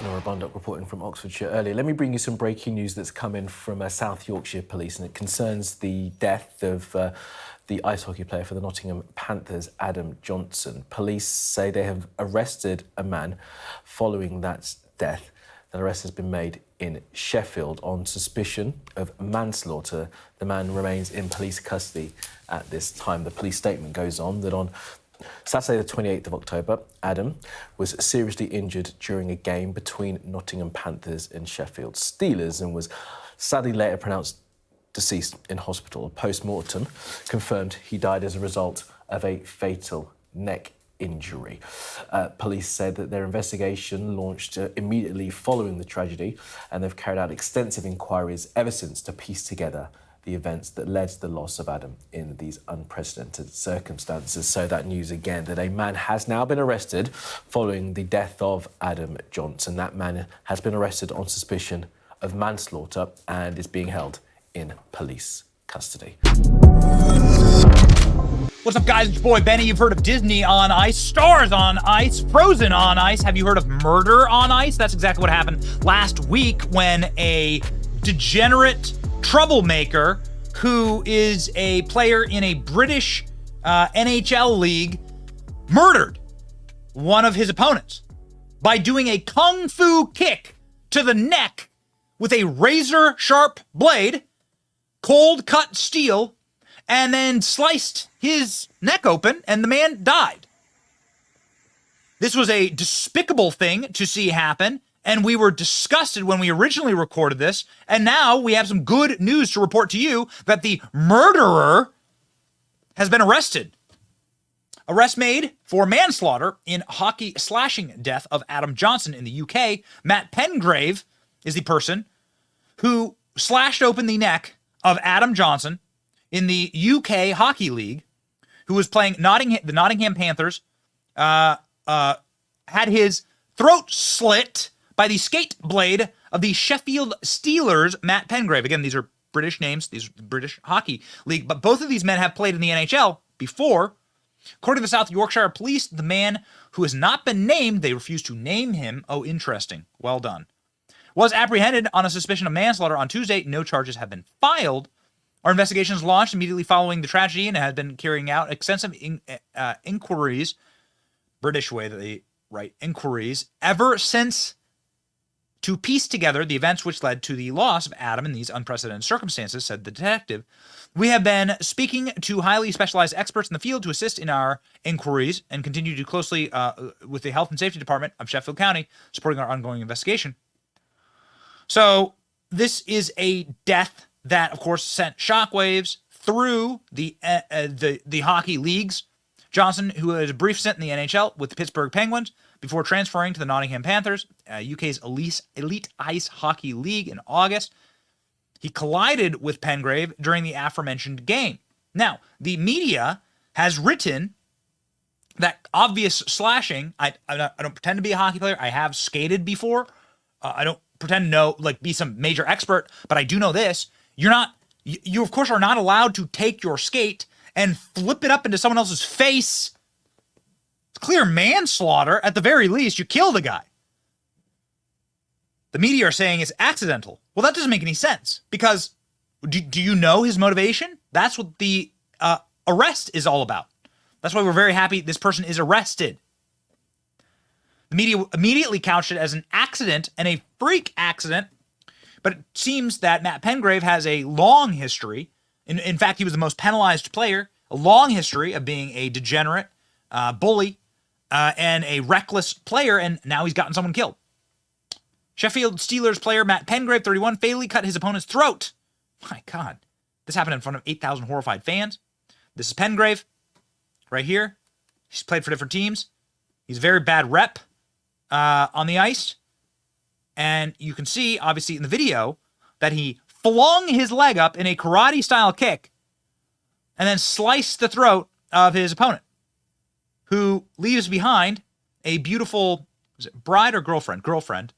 Nora Bundock reporting from Oxfordshire earlier. Let me bring you some breaking news that's come in from South Yorkshire Police, and it concerns the death of the ice hockey player for the Nottingham Panthers, Adam Johnson. Police say they have arrested a man following that death. An arrest has been made in Sheffield on suspicion of manslaughter. The man remains in police custody at this time. The police statement goes on that on Saturday the 28th of October, Adam was seriously injured during a game between Nottingham Panthers and Sheffield Steelers and was sadly later pronounced deceased in hospital. A post-mortem confirmed he died as a result of a fatal neck injury. Police said that their investigation launched immediately following the tragedy, and they've carried out extensive inquiries ever since to piece together the events that led to the loss of Adam in these unprecedented circumstances. So that news again, that a man has now been arrested following the death of Adam Johnson. That man has been arrested on suspicion of manslaughter and is being held in police custody. What's up, guys? It's your boy Benny. You've heard of Disney on Ice, Stars on Ice, Frozen on Ice. Have you heard of Murder on Ice? That's exactly what happened last week when a degenerate troublemaker who is a player in a British NHL league murdered one of his opponents by doing a kung fu kick to the neck with a razor sharp blade, cold cut steel, and then sliced his neck open, and the man died. This was a despicable thing to see happen, and we were disgusted when we originally recorded this, and now we have some good news to report to you that the murderer has been arrested. Arrest made for manslaughter in hockey slashing death of Adam Johnson in the UK. Matt Paetgrave is the person who slashed open the neck of Adam Johnson in the UK Hockey League, who was playing the Nottingham Panthers, had his throat slit by the skate blade of the Sheffield Steelers, Matt Paetgrave. Again, these are British names, these are British Hockey League, but both of these men have played in the NHL before. According to the South Yorkshire Police, the man who has not been named, they refuse to name him. Oh, interesting. Well done. Was apprehended on a suspicion of manslaughter on Tuesday. No charges have been filed. Our investigations launched immediately following the tragedy and have been carrying out extensive inquiries, British way that they write inquiries, ever since to piece together the events which led to the loss of Adam in these unprecedented circumstances, said the detective. We have been speaking to highly specialized experts in the field to assist in our inquiries and continue to closely with the Health and Safety Department of Sheffield County, supporting our ongoing investigation. So this is a death that, of course, sent shockwaves through the hockey leagues. Johnson, who had a brief stint in the NHL with the Pittsburgh Penguins before transferring to the Nottingham Panthers, UK's elite ice hockey league in August. He collided with Paetgrave during the aforementioned game. Now, the media has written that obvious slashing. I don't pretend to be a hockey player. I have skated before. I don't pretend to know, be some major expert, but I do know this. You of course are not allowed to take your skate and flip it up into someone else's face. It's clear manslaughter. At the very least, you killed a guy. The media are saying it's accidental. Well, that doesn't make any sense, because do you know his motivation? That's what the arrest is all about. That's why we're very happy this person is arrested. The media immediately couched it as an accident and a freak accident, but it seems that Matt Paetgrave has a long history. In fact, he was the most penalized player, a long history of being a degenerate, bully, and a reckless player, and now he's gotten someone killed. Sheffield Steelers player Matt Paetgrave, 31, fatally cut his opponent's throat. My God. This happened in front of 8,000 horrified fans. This is Paetgrave, right here. He's played for different teams. He's a very bad rep on the ice. And you can see, obviously, in the video that he flung his leg up in a karate-style kick and then sliced the throat of his opponent, who leaves behind a beautiful, is it bride or girlfriend? Girlfriend.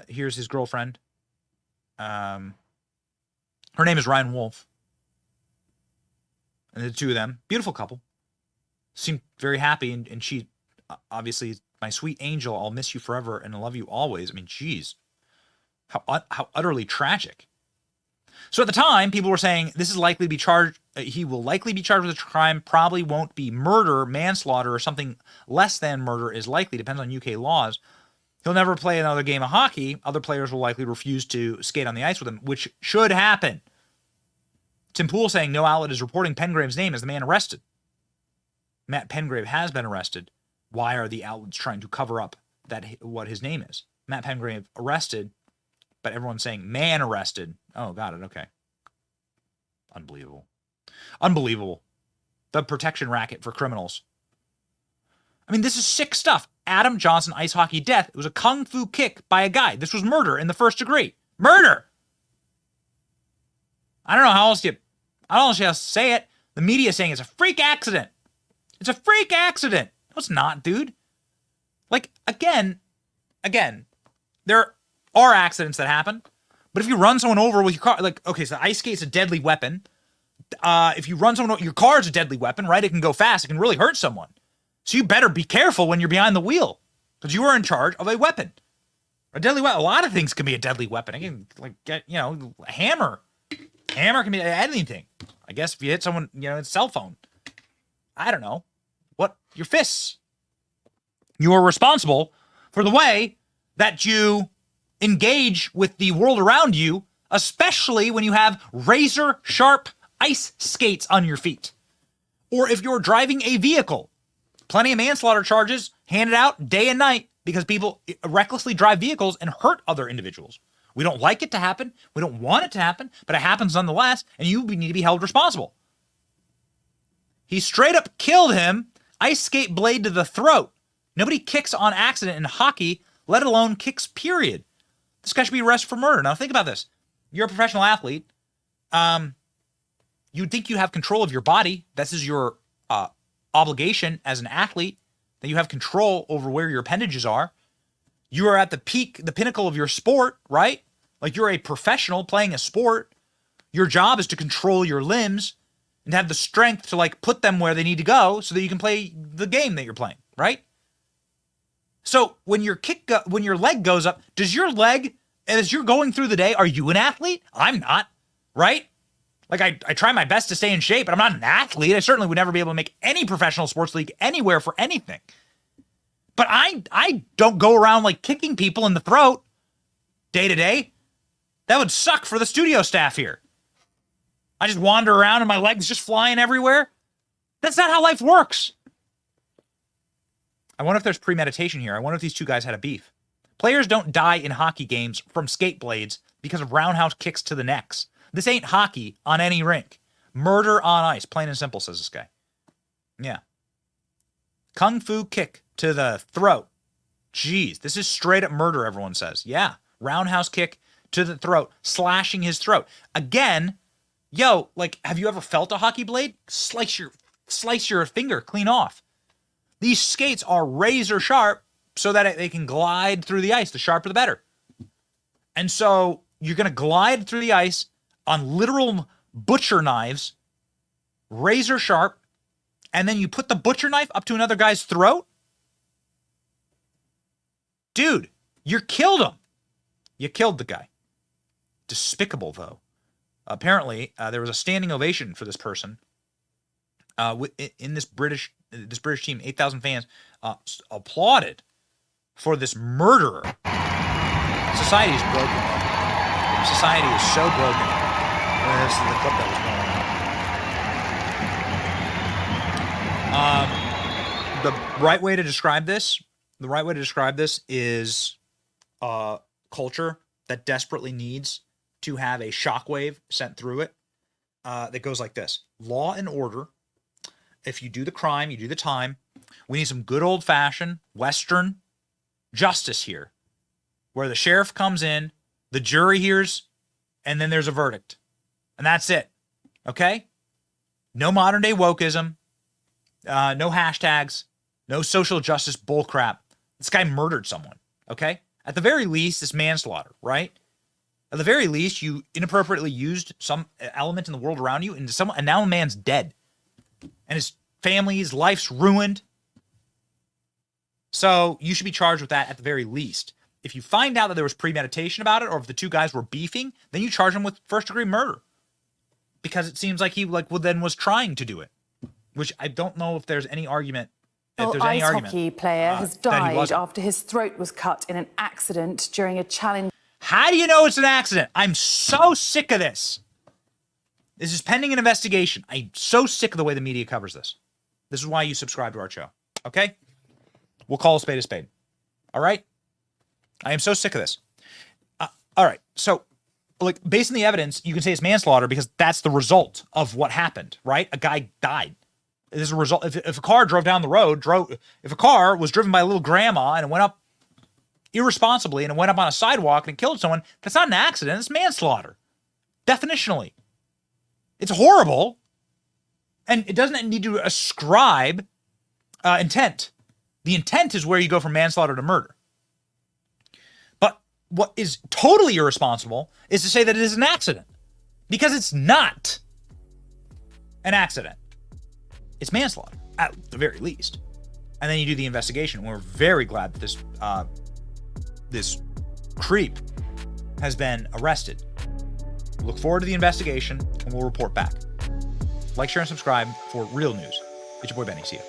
Here's his girlfriend. Her name is Ryan Wolf. And the two of them, beautiful couple, seem very happy, and she obviously My sweet angel, I'll miss you forever and love you always. I mean, geez, how utterly tragic. So at the time, people were saying this is likely to be charged. He will likely be charged with a crime. Probably won't be murder, manslaughter, or something less than murder is likely. Depends on UK laws. He'll never play another game of hockey. Other players will likely refuse to skate on the ice with him, which should happen. Tim Pool saying no outlet is reporting Paetgrave's name as the man arrested. Matt Paetgrave has been arrested. Why are the outlets trying to cover up what his name is? Matt Paetgrave arrested, but everyone's saying man arrested. Oh, got it. Okay. Unbelievable. Unbelievable. The protection racket for criminals. I mean, this is sick stuff. Adam Johnson ice hockey death. It was a kung fu kick by a guy. This was murder in the first degree. Murder! I don't know how else to say it. The media is saying it's a freak accident. It's a freak accident. No, it's not, dude. Like, again, there are accidents that happen, but if you run someone over with your car, like, okay, so ice skate's a deadly weapon. If you run someone over, your car's a deadly weapon, right? It can go fast. It can really hurt someone. So you better be careful when you're behind the wheel because you are in charge of a weapon. A deadly weapon. A lot of things can be a deadly weapon. It can, like, get, a hammer. Hammer can be anything. I guess if you hit someone, it's a cell phone. I don't know. What? Your fists. You are responsible for the way that you engage with the world around you, especially when you have razor sharp ice skates on your feet. Or if you're driving a vehicle. Plenty of manslaughter charges handed out day and night because people recklessly drive vehicles and hurt other individuals. We don't like it to happen. We don't want it to happen, but it happens nonetheless, and you need to be held responsible. He straight up killed him, ice skate blade to the throat. Nobody kicks on accident in hockey, let alone kicks, period. This guy should be arrested for murder. Now think about this. You're a professional athlete. You'd think you have control of your body. This is your obligation as an athlete, that you have control over where your appendages are. You are at the peak, the pinnacle of your sport, right? Like you're a professional playing a sport. Your job is to control your limbs and have the strength to like put them where they need to go so that you can play the game that you're playing, right? So when your when your leg goes up, does your leg, as you're going through the day, are you an athlete? I'm not, right? Like I try my best to stay in shape, but I'm not an athlete. I certainly would never be able to make any professional sports league anywhere for anything. But I don't go around like kicking people in the throat day to day. That would suck for the studio staff here. I just wander around and my legs just flying everywhere. That's not how life works. I wonder if there's premeditation here. I wonder if these two guys had a beef. Players don't die in hockey games from skate blades because of roundhouse kicks to the necks. This ain't hockey on any rink. Murder on ice, plain and simple, says this guy. Yeah. Kung fu kick to the throat. Jeez, this is straight up murder, everyone says. Yeah, roundhouse kick to the throat, slashing his throat. Again, like, have you ever felt a hockey blade? Slice your finger clean off. These skates are razor sharp so that they can glide through the ice. The sharper, the better. And so you're going to glide through the ice on literal butcher knives, razor sharp, and then you put the butcher knife up to another guy's throat? Dude, you killed him. You killed the guy. Despicable, though. Apparently, there was a standing ovation for this person in this British team. 8,000 fans applauded for this murderer. Society is broken. Society is so broken. This is the clip that was going on. The right way to describe this is a culture that desperately needs to have a shockwave sent through it that goes like this. Law and order. If you do the crime, you do the time. We need some good old-fashioned Western justice here, where the sheriff comes in, the jury hears, and then there's a verdict. And that's it. Okay? No modern-day wokeism. No hashtags. No social justice bullcrap. This guy murdered someone. Okay? At the very least, it's manslaughter, right? At the very least, you inappropriately used some element in the world around you, and now a man's dead. And his family's life's ruined. So you should be charged with that at the very least. If you find out that there was premeditation about it, or if the two guys were beefing, then you charge him with first-degree murder, because it seems like he then was trying to do it, which I don't know if there's any argument. If there's any argument, hockey player has died after his throat was cut in an accident during a challenge. How do you know it's an accident? I'm so sick of this. This is pending an investigation. I'm so sick of the way the media covers this. This is why you subscribe to our show, okay? We'll call a spade, all right? I am so sick of this. All right, so based on the evidence, you can say it's manslaughter because that's the result of what happened, right? A guy died. It is a result. If a car drove down the road, if a car was driven by a little grandma and it went up irresponsibly and it went up on a sidewalk and it killed someone, that's not an accident. It's manslaughter, definitionally. It's horrible, and it doesn't need to ascribe intent. The intent is where you go from manslaughter to murder. But what is totally irresponsible is to say that it is an accident, because it's not an accident. It's manslaughter, at the very least. And then you do the investigation. We're very glad that this creep has been arrested. Look forward to the investigation, and we'll report back. Like, share, and subscribe for real news. It's your boy Benny. See ya.